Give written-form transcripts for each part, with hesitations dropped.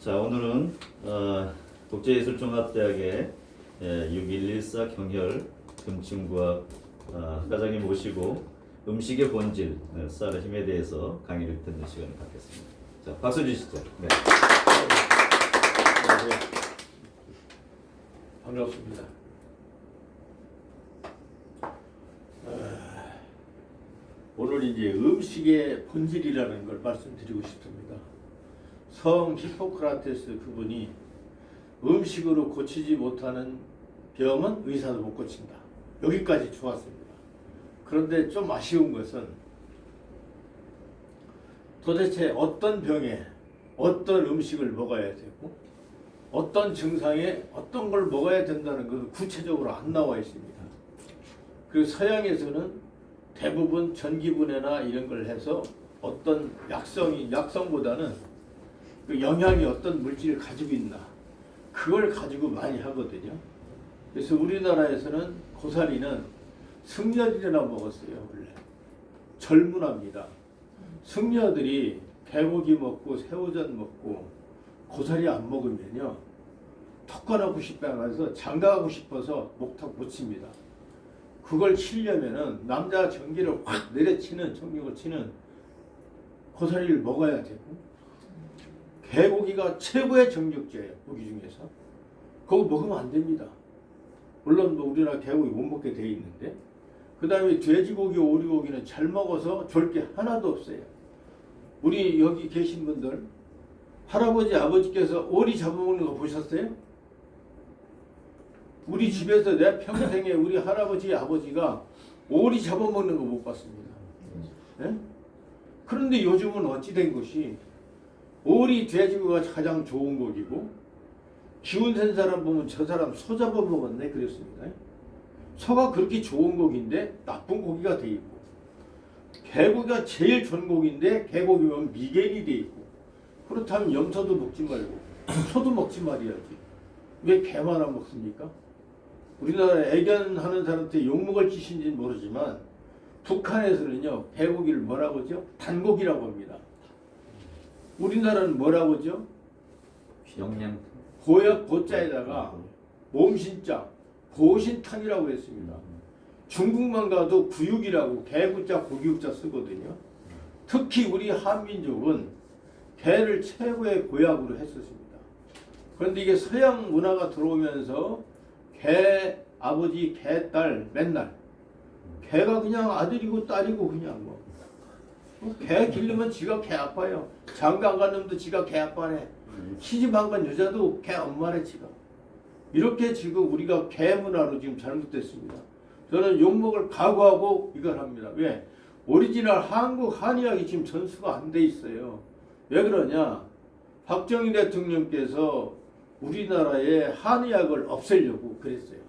자, 오늘은 국제예술종합대학의 6114 경혈 금침구학 학과장님 모시고 음식의 본질, 쌀의 힘에 대해서 강의를 듣는 시간을 갖겠습니다. 자, 박수 주시죠. 네. 안녕하세요. 반갑습니다. 오늘 이제 음식의 본질이라는 걸 말씀드리고 싶습니다. 성 히포크라테스 그분이 음식으로 고치지 못하는 병은 의사도 못 고친다. 여기까지 좋았습니다. 그런데 좀 아쉬운 것은 도대체 어떤 병에 어떤 음식을 먹어야 되고 어떤 증상에 어떤 걸 먹어야 된다는 것은 구체적으로 안 나와 있습니다. 그리고 서양에서는 대부분 전기분해나 이런 걸 해서 어떤 약성보다는 그 영양이 어떤 물질을 가지고 있나 그걸 가지고 많이 하거든요. 그래서 우리나라에서는 고사리는 승려들이나 먹었어요. 원래 젊은합니다. 승려들이 개고기 먹고 새우젓 먹고 고사리 안 먹으면요 턱관하고 싶어서 장가가고 싶어서 목탁 못 칩니다. 그걸 치려면은 남자 전기를 확 내려치는 전기를 치는 고사리를 먹어야 되고 개고기가 최고의 정력제예요. 고기 중에서 그거 먹으면 안 됩니다. 물론 뭐 우리나라 개고기 못 먹게 돼 있는데 그 다음에 돼지고기, 오리고기는 잘 먹어서 좋을 게 하나도 없어요. 우리 여기 계신 분들 할아버지 아버지께서 오리 잡아먹는 거 보셨어요? 우리 집에서 내 평생에 우리 할아버지 아버지가 오리 잡아먹는 거 못 봤습니다. 네? 그런데 요즘은 어찌 된 것이 오리, 돼지고기가 가장 좋은 고기고 기운 센 사람 보면 저 사람 소 잡아먹었네 그랬습니다. 소가 그렇게 좋은 고기인데 나쁜 고기가 돼 있고 개고기가 제일 좋은 고기인데 개고기면 미개리 돼 있고 그렇다면 염소도 먹지 말고 소도 먹지 말아야지. 왜 개만 안 먹습니까? 우리나라 애견하는 사람한테 욕먹을 짓인지는 모르지만 북한에서는요 개고기를 뭐라고 하죠? 단고기라고 합니다. 우리나라는 뭐라고 하죠? 영양 고역 고자에다가 몸신자 보신탕이라고 했습니다. 중국만 가도 구육이라고 개구자 고기육자 쓰거든요. 특히 우리 한민족은 개를 최고의 고약으로 했었습니다. 그런데 이게 서양 문화가 들어오면서 개 아버지 개 딸 맨날 개가 그냥 아들이고 딸이고 그냥 뭐 개 기르면 지가 개 아빠예요. 장가 안 가는 놈도 지가 개 아빠네. 시집 안 간 여자도 개 엄마네 지가. 이렇게 지금 우리가 개 문화로 지금 잘못됐습니다. 저는 욕먹을 각오하고 이걸 합니다. 왜? 오리지널 한국 한의학이 지금 전수가 안 돼 있어요. 왜 그러냐? 박정희 대통령께서 우리나라의 한의학을 없애려고 그랬어요.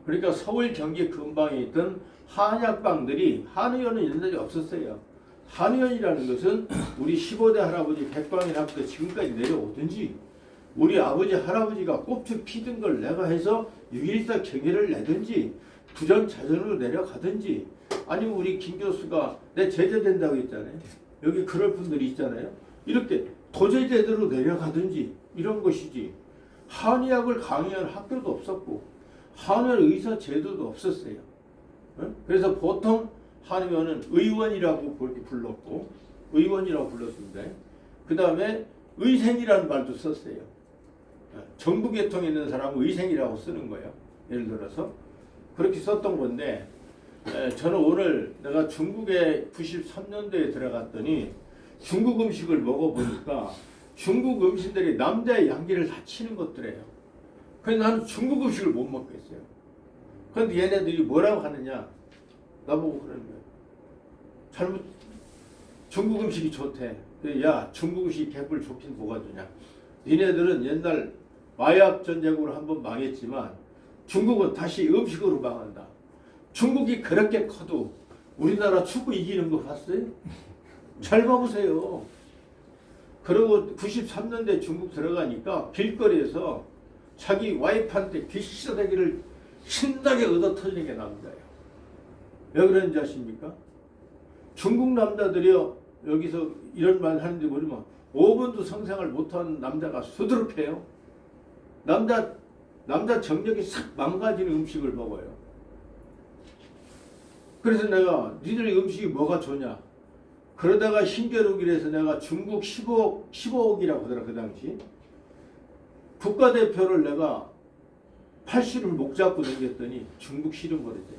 그러니까 서울 경기 근방에 있던 한약방들이 한의원은 옛날에 없었어요. 한의원이라는 것은 우리 15대 할아버지 백광일학교 지금까지 내려오든지 우리 아버지 할아버지가 꼽주 피든 걸 내가 해서 6.14 경애를 내든지 부전자전으로 내려가든지 아니면 우리 김 교수가 내 제자 된다고 했잖아요. 여기 그럴 분들이 있잖아요. 이렇게 도저히 제대로 내려가든지 이런 것이지 한의학을 강의하는 학교도 없었고 한의원 의사 제도도 없었어요. 그래서 보통 한의원은 의원이라고 그렇게 불렀고 의원이라고 불렀습니다. 그 다음에 의생이라는 말도 썼어요. 정부 계통에 있는 사람은 의생이라고 쓰는 거예요. 예를 들어서 그렇게 썼던 건데 저는 오늘 내가 중국에 93년도에 들어갔더니 중국 음식을 먹어보니까 중국 음식들이 남자의 양기를 다 치는 것들이에요. 그래서 나는 중국 음식을 못 먹겠어요. 그런데 얘네들이 뭐라고 하느냐 나보고 그러는 거예요. 잘못 중국 음식이 좋대. 야 중국 음식 개뿔 좋긴 뭐가 좋냐. 니네들은 옛날 마약 전쟁으로 한번 망했지만 중국은 다시 음식으로 망한다. 중국이 그렇게 커도 우리나라 축구 이기는 거 봤어요? 잘 봐보세요. 그리고 93년대 중국 들어가니까 길거리에서 자기 와이프한테 귀시대기를 신나게 얻어 터지는 게 남자예요. 왜 그런지 아십니까? 중국 남자들이요 여기서 이런 말 하는데 모르면 5분도 성생활 못하는 남자가 수두룩해요. 남자 정력이 싹 망가지는 음식을 먹어요. 그래서 내가 니들의 음식이 뭐가 좋냐? 그러다가 힘겨루기를 해서 내가 중국 15억이라고 하더라 그 당시. 국가대표를 내가 팔씨름을 목 잡고 다녔더니 중국 씨름 버렸대.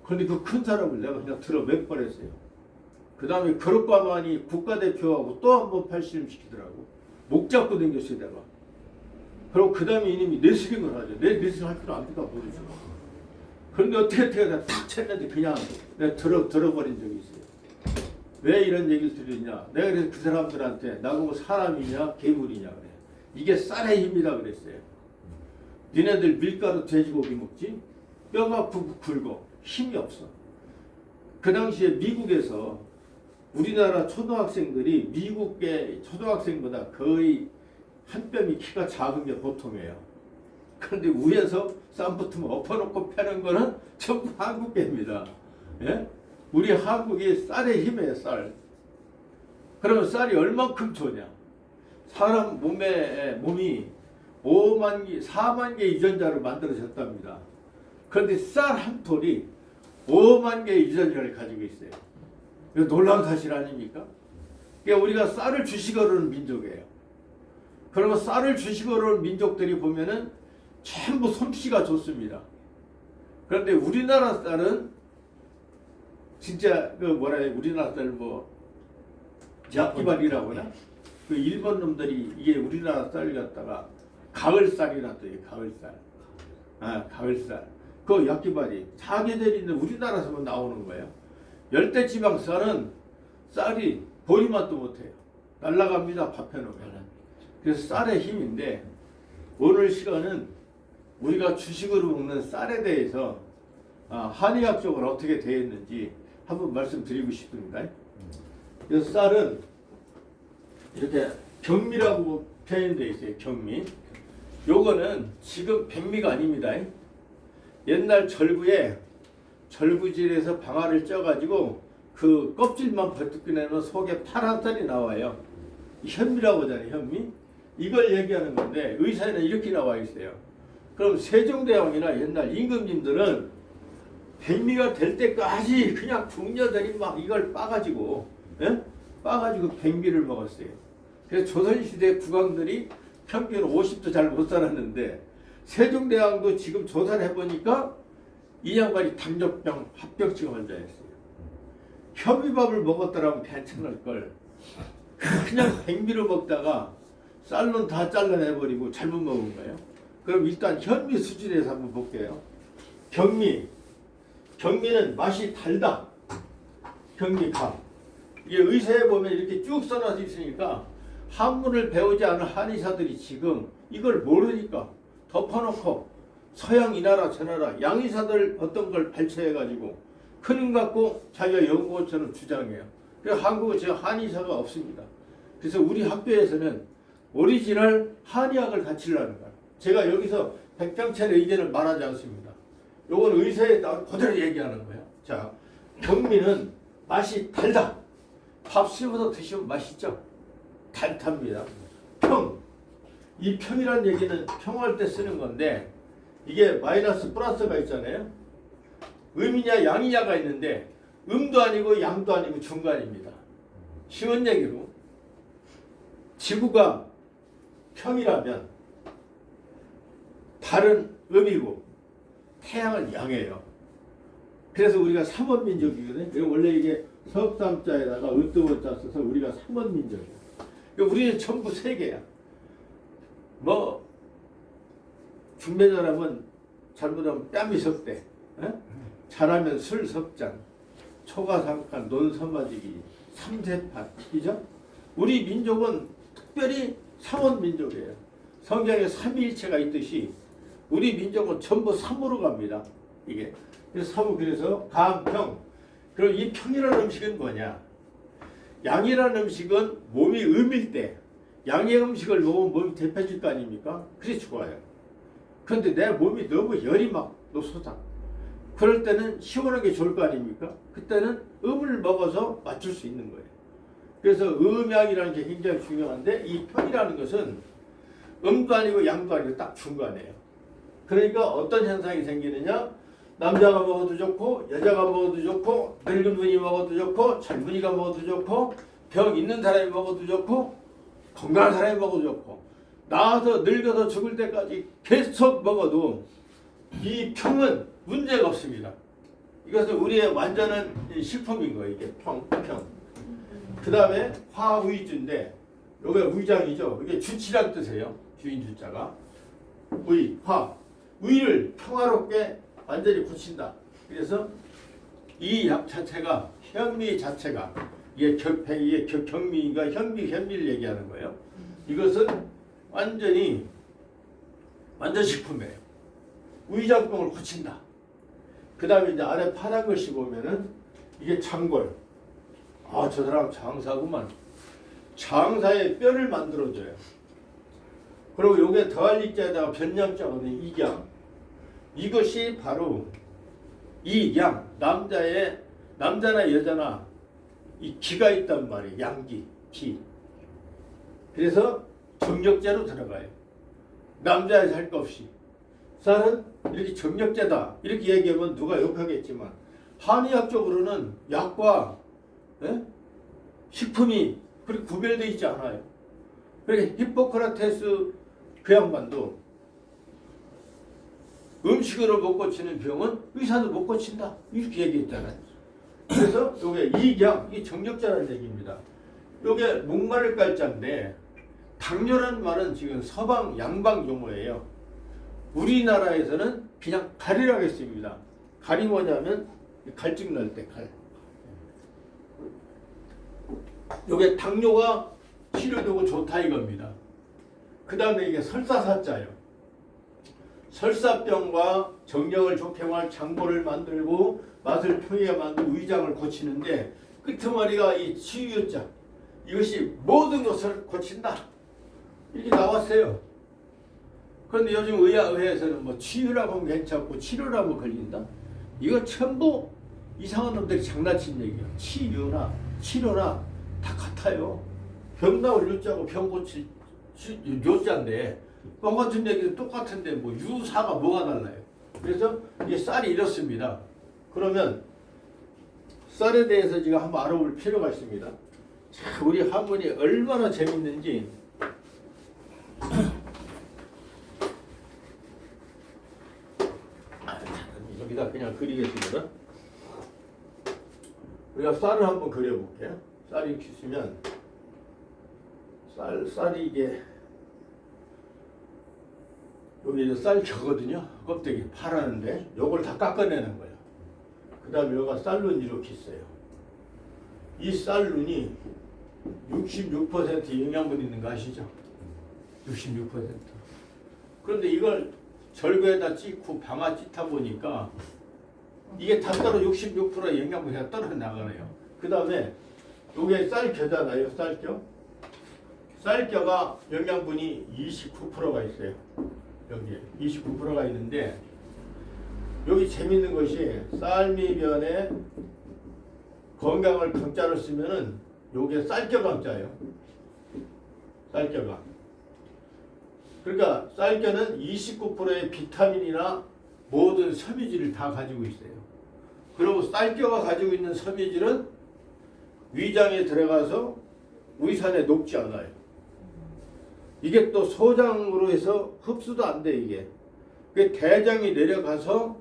그런데 그 큰 사람을 내가 그냥 들어 몇 번 했어요. 그 다음에 그릇과만이 국가대표하고 또 한 번 팔씨름 시키더라고. 목 잡고 다녔어요 내가. 그리고 그 다음에 이놈이 레슬링을 하죠. 내 레슬링 할 줄 압니까 모르죠. 그런데 어떻게 내가 탁 쳤는데 그냥 내가 들어버린 적이 있어요. 왜 이런 얘기를 드리냐? 내가 그래서 그 사람들한테 나보고 사람이냐 괴물이냐 그래. 이게 쌀의 힘이다 그랬어요. 니네들 밀가루 돼지고기 먹지? 뼈가 굵어. 힘이 없어. 그 당시에 미국에서 우리나라 초등학생들이 미국의 초등학생보다 거의 한 뼘이 키가 작은 게 보통이에요. 그런데 위에서 쌈 붙으면 엎어놓고 패는 거는 전부 한국계입니다. 예? 우리 한국이 쌀의 힘이에요, 쌀. 그러면 쌀이 얼만큼 좋냐? 사람 몸이 4만 개 유전자로 만들어졌답니다. 그런데 쌀 한 톨이 5만 개의 유전자를 가지고 있어요. 이거 놀라운 사실 아닙니까? 그러니까 우리가 쌀을 주식으로 하는 민족이에요. 그러면 쌀을 주식으로 하는 민족들이 보면은 전부 솜씨가 좋습니다. 그런데 우리나라 쌀은 진짜 우리나라 쌀 약기발이라고 하나? 그 일본 놈들이 이게 우리나라 쌀 갖다가 가을쌀이라 또 가을쌀. 가을쌀. 그 약기발이 자기들이 있는 우리나라에서만 나오는 거예요. 열대지방 쌀은 쌀이 보리맛도 못해요. 날라갑니다. 밥 해놓으면. 그래서 쌀의 힘인데 오늘 시간은 우리가 주식으로 먹는 쌀에 대해서 한의학적으로 어떻게 되어 있는지 한번 말씀드리고 싶습니다. 그래서 쌀은 이렇게 경미라고 표현되어 있어요. 경미. 요거는 지금 백미가 아닙니다. 옛날 절구에 절구질에서 방아를 쪄가지고 그 껍질만 벗겨내면 속에 파란 쌀이 나와요. 현미라고 하잖아요. 현미. 이걸 얘기하는 건데 의사에는 이렇게 나와 있어요. 그럼 세종대왕이나 옛날 임금님들은 백미가 될 때까지 그냥 궁녀들이 막 이걸 빠가지고 백미를 먹었어요. 그래서 조선시대 국왕들이 평균 50도 잘 못 살았는데 세종대왕도 지금 조사를 해보니까 이 양반이 당뇨병 합병증 환자였어요. 현미밥을 먹었더라면 괜찮을 걸. 그냥 백미를 먹다가 쌀은 다 잘라내버리고 잘못 먹은 거예요. 그럼 일단 현미 수준에서 한번 볼게요. 경미는 맛이 달다. 경미감. 이게 의사에 보면 이렇게 쭉 써놔져 있으니까 한문을 배우지 않은 한의사들이 지금 이걸 모르니까 덮어놓고 서양 이 나라 저 나라 양의사들 어떤 걸 발췌해가지고 큰힘 갖고 자기가 연구원처럼 주장해요. 그래서 한국은 제가 한의사가 없습니다. 그래서 우리 학교에서는 오리지널 한의학을 가르치려는 거예요. 제가 여기서 백병찬의 의견을 말하지 않습니다. 요건 의사에 따라 그대로 얘기하는 거예요. 자, 경미는 맛이 달다. 밥 씹어서 드시면 맛있죠? 달답니다. 이 평이란 얘기는 평할 때 쓰는 건데 이게 마이너스 플러스가 있잖아요. 음이냐 양이냐가 있는데 음도 아니고 양도 아니고 중간입니다. 쉬운 얘기로 지구가 평이라면 달은 음이고 태양은 양이에요. 그래서 우리가 삼원민족이거든요. 원래 이게 석삼자에다가 으뜸원자 써서 우리가 삼원민족이에요. 우리는 전부 세 개야. 중매자라면 잘못하면 뺨이 석대, 잘하면 술 석잔, 초가 삼간, 논선마지기, 삼세판, 이죠? 우리 민족은 특별히 삼원민족이에요. 성경에 삼위일체가 있듯이 우리 민족은 전부 삼으로 갑니다. 이게 그래서 감평. 그럼 이 평이라는 음식은 뭐냐? 양이라는 음식은 몸이 음일 때 양의 음식을 먹으면 몸이 대표질 거 아닙니까? 그래 좋아요. 그런데 내 몸이 너무 열이 막 솟아. 그럴 때는 시원하게 좋을 거 아닙니까? 그때는 음을 먹어서 맞출 수 있는 거예요. 그래서 음양이라는 게 굉장히 중요한데 이 평이라는 것은 음도 아니고 양도 아니고 딱 중간이에요. 그러니까 어떤 현상이 생기느냐? 남자가 먹어도 좋고 여자가 먹어도 좋고 늙은 분이 먹어도 좋고 젊은이가 먹어도 좋고 병 있는 사람이 먹어도 좋고 건강한 사람이 먹어도 좋고 나와서 늙어서 죽을 때까지 계속 먹어도 이 평은 문제가 없습니다. 이것은 우리의 완전한 식품인 거예요. 이게 평. 그 다음에 화의주인데 이게 의장이죠. 이게 주치란 뜻이에요. 주인 주자가 의, 화. 의를 평화롭게 완전히 고친다. 그래서 이 약 자체가 현미 자체가 이게 경미가 현미를 얘기하는 거예요. 이것은 완전 식품이에요. 의장병을 고친다. 그 다음에 이제 아래 파란 글씨 보면은 이게 장골. 아, 저 사람 장사구만. 장사의 뼈를 만들어줘요. 그리고 요게 더할 입자에다가 변양자거든요. 이양. 이것이 바로 이양. 남자나 여자나 이 기가 있단 말이에요. 양기, 기. 그래서 정력제로 들어가요. 남자에서 할 거 없이. 쌀은 이렇게 정력제다. 이렇게 얘기하면 누가 욕하겠지만 한의학적으로는 약과 식품이 그렇게 구별되어 있지 않아요. 그러니까 히포크라테스 그 양반도 음식으로 못 고치는 병은 의사도 못 고친다. 이렇게 얘기했잖아요. 그래서 이게 이양, 이게 정력자라는 얘기입니다. 이게 목마를 깔자인데 당뇨라는 말은 지금 서방 양방 용어예요. 우리나라에서는 그냥 가리라고 했습니다. 갈이 뭐냐면 갈증 날 때 갈. 이게 당뇨가 치료되고 좋다 이겁니다. 그 다음에 이게 설사사자예요. 설사병과 정력을 좋게 할 장보를 만들고 맛을 평하게 만들고 위장을 고치는데 끝머리가 이 치유자. 이것이 모든 것을 고친다. 이렇게 나왔어요. 그런데 요즘 의학에서는 뭐 치유라고 하면 괜찮고 치료라고 걸린다? 이거 전부 이상한 놈들이 장난친 얘기야. 치유나 치료나 다 같아요. 병 나올 유자고 병 고칠 요자인데 뻥 같은 얘기도 똑같은데 뭐 유사가 뭐가 달라요. 그래서 이게 쌀이 이렇습니다. 그러면 쌀에 대해서 지금 한번 알아볼 필요가 있습니다. 자, 우리 한문이 얼마나 재밌는지 여기다 그냥 그리겠습니다. 우리가 쌀을 한번 그려볼게요. 쌀이 이렇게 있으면 쌀이 이게 여기 쌀겨거든요. 껍데기 파라는데 요걸 다 깎아내는 거예요. 그 다음에 여기가 쌀눈이 이렇게 있어요. 이 쌀눈이 66% 영양분 있는 거 아시죠? 66%. 그런데 이걸 절구에다 찍고 방아 찢다 보니까 이게 다 떨어 66%의 영양분이 다 떨어져 나가네요. 그 다음에 요게 쌀겨잖아요. 쌀겨. 쌀겨가 영양분이 29%가 있어요. 여기에 29%가 있는데 여기 재밌는 것이 쌀미변에 건강을 강자로 쓰면은 요게 쌀겨 강자예요. 쌀겨가. 그러니까 쌀겨는 29%의 비타민이나 모든 섬유질을 다 가지고 있어요. 그리고 쌀겨가 가지고 있는 섬유질은 위장에 들어가서 위산에 녹지 않아요. 이게 또 소장으로 해서 흡수도 안 돼, 이게. 대장이 내려가서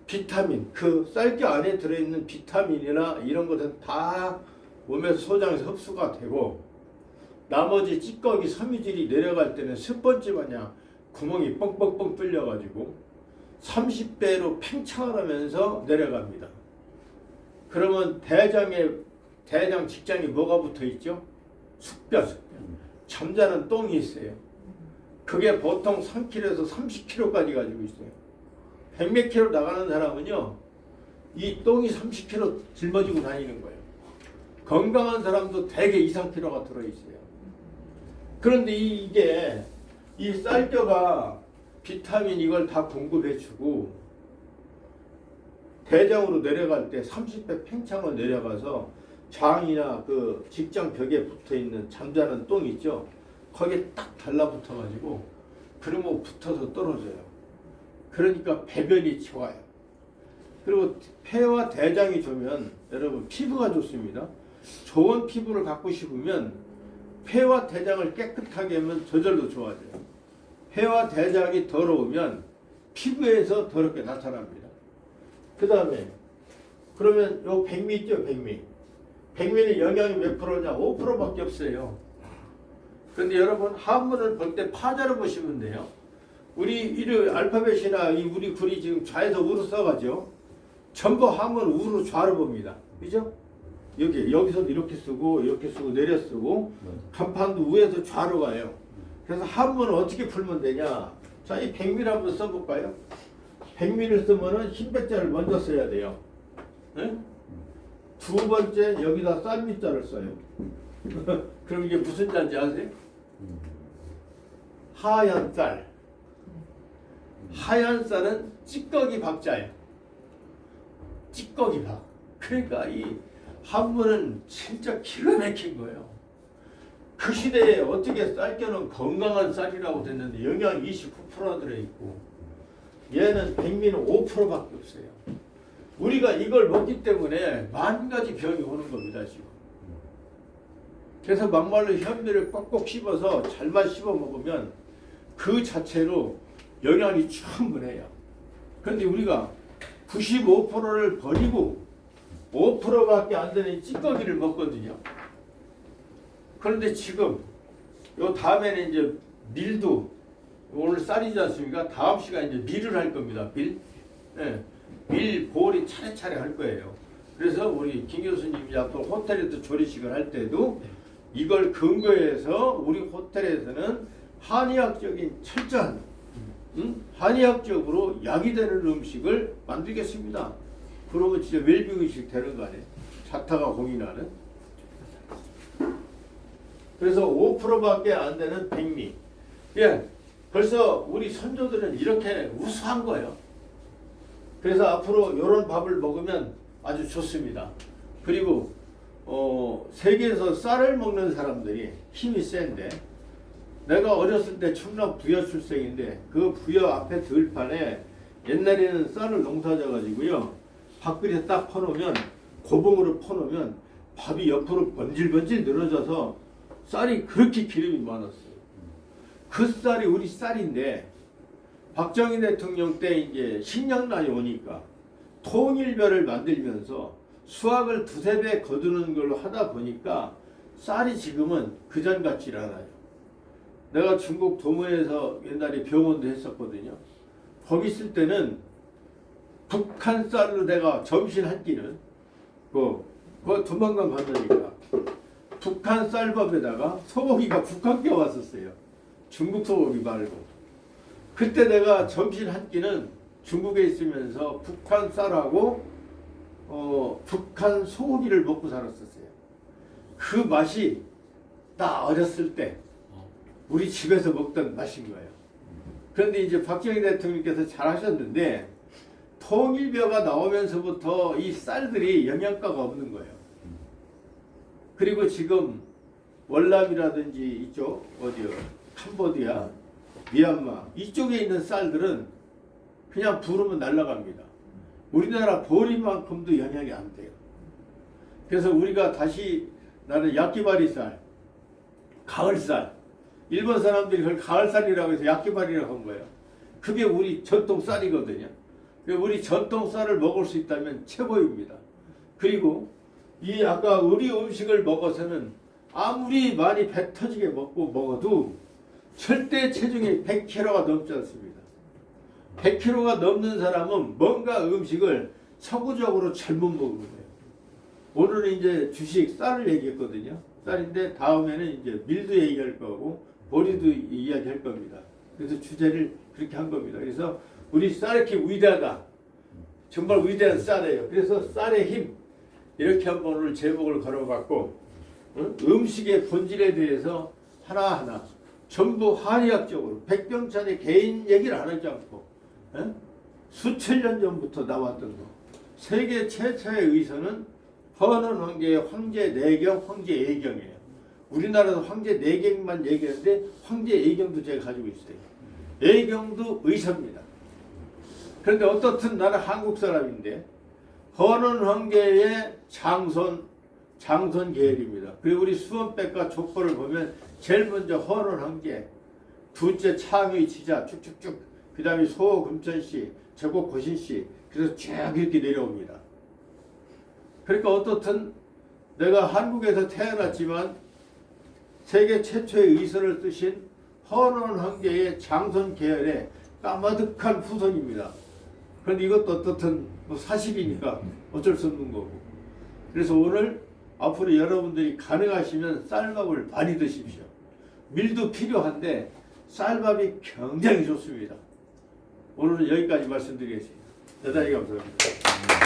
비타민, 그 쌀겨 안에 들어있는 비타민이나 이런 것은 다 몸에서 소장에서 흡수가 되고 나머지 찌꺼기 섬유질이 내려갈 때는 스펀지 마냥 구멍이 뻥뻥뻥 뚫려가지고 30배로 팽창을 하면서 내려갑니다. 그러면 대장 직장이 뭐가 붙어 있죠? 숙변. 잠자는 똥이 있어요. 그게 보통 3kg에서 30kg까지 가지고 있어요. 100몇 킬로 나가는 사람은요, 이 똥이 30kg 짊어지고 다니는 거예요. 건강한 사람도 대개 2~3kg가 들어있어요. 그런데 이게 이 쌀겨가 비타민 이걸 다 공급해주고 대장으로 내려갈 때 30배 팽창을 내려가서 장이나 그 직장 벽에 붙어 있는 잠자는 똥 있죠. 거기에 딱 달라붙어 가지고 그러면 붙어서 떨어져요. 그러니까 배변이 좋아요. 그리고 폐와 대장이 좋으면 여러분 피부가 좋습니다. 좋은 피부를 갖고 싶으면 폐와 대장을 깨끗하게 하면 저절로 좋아져요. 폐와 대장이 더러우면 피부에서 더럽게 나타납니다. 그 다음에 그러면 요 백미 있죠, 백미. 백미는 영양이 몇 프로냐? 5%밖에 없어요. 그런데 여러분 한문을 볼 때 파자를 보시면 돼요. 우리 이 알파벳이나 이 우리 글이 지금 좌에서 우로 써가죠. 전부 한문 우로 좌로 봅니다. 그죠? 여기서도 이렇게 쓰고 이렇게 쓰고 내려 쓰고 간판도 우에서 좌로 가요. 그래서 한문을 어떻게 풀면 되냐? 자, 이 백미를 한번 써볼까요? 백미를 쓰면은 흰백자를 먼저 써야 돼요. 네? 두 번째 여기다 쌀밑자를 써요. 그럼 이게 무슨 자인지 아세요? 하얀 쌀. 하얀 쌀은 찌꺼기 박자예요. 찌꺼기 박. 그러니까 이 한문은 진짜 기가 막힌 거예요. 그 시대에 어떻게 쌀겨는 건강한 쌀이라고 됐는데 영양 29% 들어있고 얘는 백미는 5%밖에 없어요. 우리가 이걸 먹기 때문에 만 가지 병이 오는 겁니다 지금. 그래서 막말로 현미를 꼭꼭 씹어서 잘만 씹어 먹으면 그 자체로 영양이 충분해요. 그런데 우리가 95%를 버리고 5%밖에 안 되는 찌꺼기를 먹거든요. 그런데 지금 요 다음에는 이제 밀도 오늘 쌀이지 않습니까? 다음 시간에 이제 밀을 할 겁니다. 밀. 네. 밀, 보리 차례차례 할 거예요. 그래서 우리 김 교수님이 앞으로 호텔에서 조리식을 할 때도 이걸 근거해서 우리 호텔에서는 한의학적인 철저한 한의학적으로 약이 되는 음식을 만들겠습니다. 그러면 진짜 웰빙 의식 되는 거 아니에요? 자타가 공인하는. 그래서 5%밖에 안 되는 백미. 예, 벌써 우리 선조들은 이렇게 우수한 거예요. 그래서 앞으로 이런 밥을 먹으면 아주 좋습니다. 그리고 세계에서 쌀을 먹는 사람들이 힘이 센데 내가 어렸을 때 충남 부여 출생인데 그 부여 앞에 들판에 옛날에는 쌀을 농사져 가지고요. 밥그릇에 딱 퍼놓으면 고봉으로 퍼놓으면 밥이 옆으로 번질번질 늘어져서 쌀이 그렇게 기름이 많았어요. 그 쌀이 우리 쌀인데 박정희 대통령 때 이제 식량난이 오니까 통일별을 만들면서 수확을 두세 배 거두는 걸로 하다 보니까 쌀이 지금은 그전 같질 않아요. 내가 중국 도모에서 옛날에 병원도 했었거든요. 거기 있을 때는 북한 쌀로 내가 점심 한 끼는 그 두만강 갔으니까 북한 쌀밥에다가 소고기가 북한께 왔었어요. 중국 소고기 말고. 그때 내가 점심 한 끼는 중국에 있으면서 북한 쌀하고 북한 소고기를 먹고 살았었어요. 그 맛이 나 어렸을 때 우리 집에서 먹던 맛인 거예요. 그런데 이제 박정희 대통령께서 잘하셨는데 통일벼가 나오면서부터 이 쌀들이 영양가가 없는 거예요. 그리고 지금 월남이라든지 이쪽 어디요? 캄보디아, 미얀마 이쪽에 있는 쌀들은 그냥 부르면 날아갑니다. 우리나라 보리만큼도 영향이 안 돼요. 그래서 우리가 다시 나는 야끼바리 쌀, 가을쌀, 일본 사람들이 그걸 가을쌀이라고 해서 야끼바리라고 한 거예요. 그게 우리 전통 쌀이거든요. 우리 전통 쌀을 먹을 수 있다면 최고입니다. 그리고 이 아까 우리 음식을 먹어서는 아무리 많이 배 터지게 먹어도 절대 체중이 100kg가 넘지 않습니다. 100kg가 넘는 사람은 뭔가 음식을 서구적으로 잘못 먹은 거예요. 오늘은 이제 주식 쌀을 얘기했거든요. 쌀인데 다음에는 이제 밀도 얘기할 거고 보리도 이야기할 겁니다. 그래서 주제를 그렇게 한 겁니다. 그래서 우리 쌀 이렇게 위대하다. 정말 위대한 쌀이에요. 그래서 쌀의 힘 이렇게 한번 오늘 제목을 걸어봤고 음식의 본질에 대해서 하나하나 전부 한의학적으로 백병찬의 개인 얘기를 안 하지 않고 수천 년 전부터 나왔던 거. 세계 최초의 의사는 허는 황제의 황제 내경, 황제 예경이에요. 우리나라도 황제 내경만 얘기하는데 황제 예경도 제가 가지고 있어요. 예경도 의사입니다. 그런데 어떻든 나는 한국 사람인데 허는 황제의 장손 계열입니다. 그리고 우리 수원백과 족보를 보면 제일 먼저 허는 황제, 둘째 창의 지자 쭉쭉쭉, 그 다음에 소금천씨, 제곡 고신씨, 그래서 쭉 이렇게 내려옵니다. 그러니까 어떻든 내가 한국에서 태어났지만 세계 최초의 의선을 쓰신 허는 황제의 장손 계열의 까마득한 후손입니다. 그런데 이것도 어떻든 뭐 사실이니까 어쩔 수 없는 거고. 그래서 오늘 앞으로 여러분들이 가능하시면 쌀밥을 많이 드십시오. 밀도 필요한데 쌀밥이 굉장히 좋습니다. 오늘은 여기까지 말씀드리겠습니다. 대단히 감사합니다.